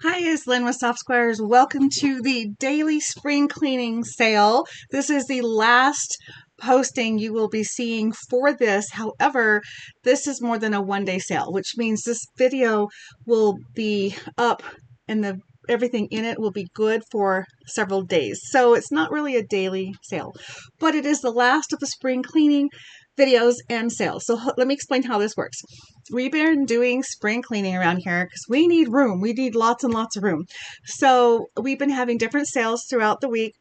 Hi, it's Lynne with Softsquares. Welcome to the daily spring cleaning sale. This is the last posting you will be seeing for this. However, this is more than a one-day sale, which means this video will be up and everything in it will be good for several days. So it's not really a daily sale, but it is the last of the spring cleaning videos and sales. So let me explain how this works. We've been doing spring cleaning around here because we need room. We need lots and lots of room. So we've been having different sales throughout the week,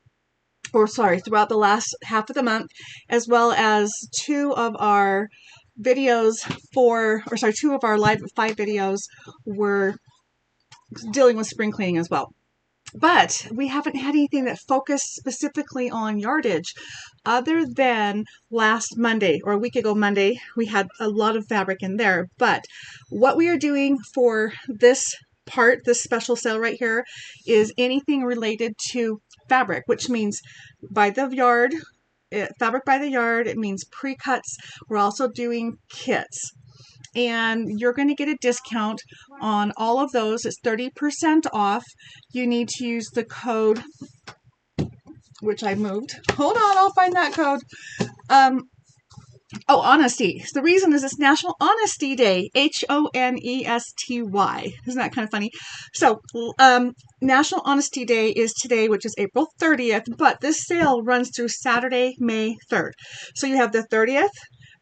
throughout the last half of the month, as well as two of our live at 5 videos were dealing with spring cleaning as well. But we haven't had anything that focused specifically on yardage other than last Monday or a week ago Monday. We had a lot of fabric in there. But what we are doing for this special sale right here, is anything related to fabric, which means by the yard, fabric by the yard. It means pre-cuts. We're also doing kits. And you're going to get a discount on all of those. It's 30% off. You need to use the code, which I moved. Hold on, I'll find that code. Honesty. So the reason is it's National Honesty Day. Honesty. Isn't that kind of funny? So National Honesty Day is today, which is April 30th, but this sale runs through Saturday, May 3rd. So you have the 30th,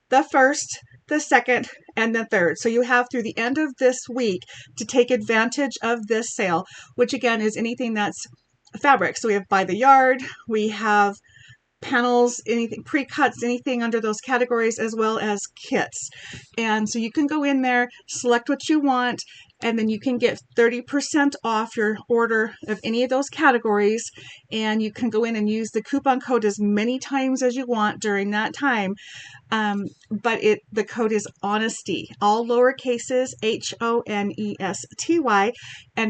the 1st, the 2nd, and the 3rd. So you have through the end of this week to take advantage of this sale, which again is anything that's fabric. So we have by the yard, we have panels, anything pre-cuts, anything under those categories, as well as kits. And so you can go in there, select what you want, and then you can get 30% off your order of any of those categories. And you can go in and use the coupon code as many times as you want during that time. But the code is Honesty, all lower cases, Honesty. And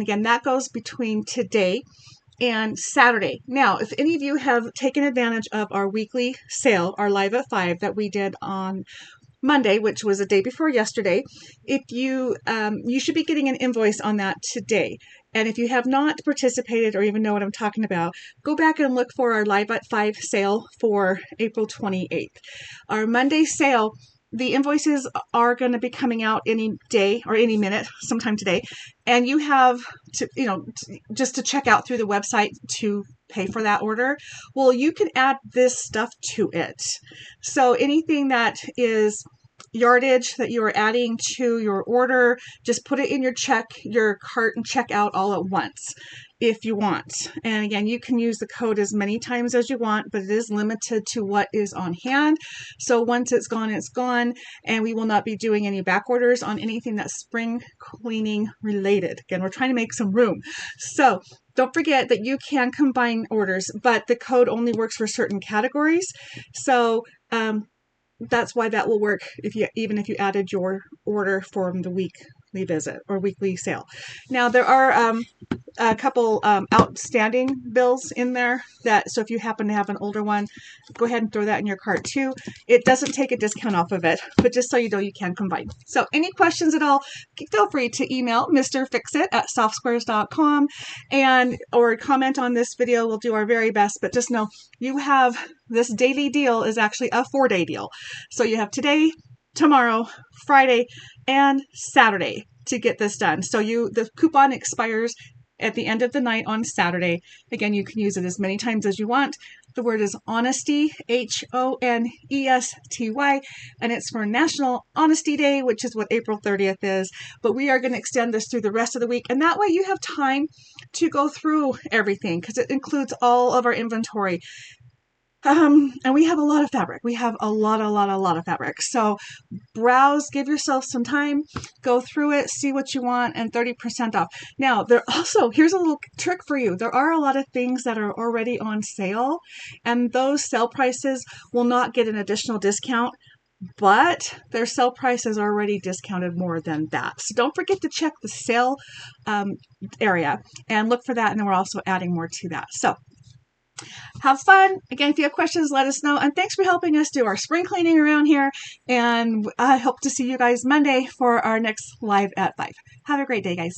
again, that goes between today and Saturday. Now, if any of you have taken advantage of our weekly sale, our live at 5 that we did on Monday, which was the day before yesterday, if you should be getting an invoice on that today. And if you have not participated or even know what I'm talking about, go back and look for our live at 5 sale for April 28th. Our Monday sale, the invoices are going to be coming out any day or any minute, sometime today. And you have to, just to check out through the website to pay for that order. Well, you can add this stuff to it. So anything that is yardage that you are adding to your order, just put it in your cart and check out all at once if you want. And again, you can use the code as many times as you want, but it is limited to what is on hand. So once it's gone, it's gone, and we will not be doing any back orders on anything that's spring cleaning related. Again, we're trying to make some room. So don't forget that you can combine orders, but the code only works for certain categories. So that's why that will work even if you added your order from the weekly visit or weekly sale. Now there are a couple outstanding bills in there so if you happen to have an older one, go ahead and throw that in your cart too. It doesn't take a discount off of it, but just so you know, you can combine. So any questions at all, feel free to email mrfixit@softsquares.com or comment on this video. We'll do our very best, but just know you have this daily deal is actually a 4-day deal. So you have today, tomorrow, Friday, and Saturday to get this done. So the coupon expires at the end of the night on Saturday. Again, you can use it as many times as you want. The word is Honesty, Honesty, and it's for National Honesty Day, which is what April 30th is. But we are going to extend this through the rest of the week, and that way you have time to go through everything because it includes all of our inventory. And we have a lot of fabric. We have a lot of fabric. So browse, give yourself some time, go through it, see what you want, and 30% off. Now, here's a little trick for you. There are a lot of things that are already on sale, and those sale prices will not get an additional discount, but their sale price is already discounted more than that. So don't forget to check the sale area and look for that, and then we're also adding more to that. So have fun. Again, if you have questions, let us know. And thanks for helping us do our spring cleaning around here. And I hope to see you guys Monday for our next live at 5. Have a great day, guys.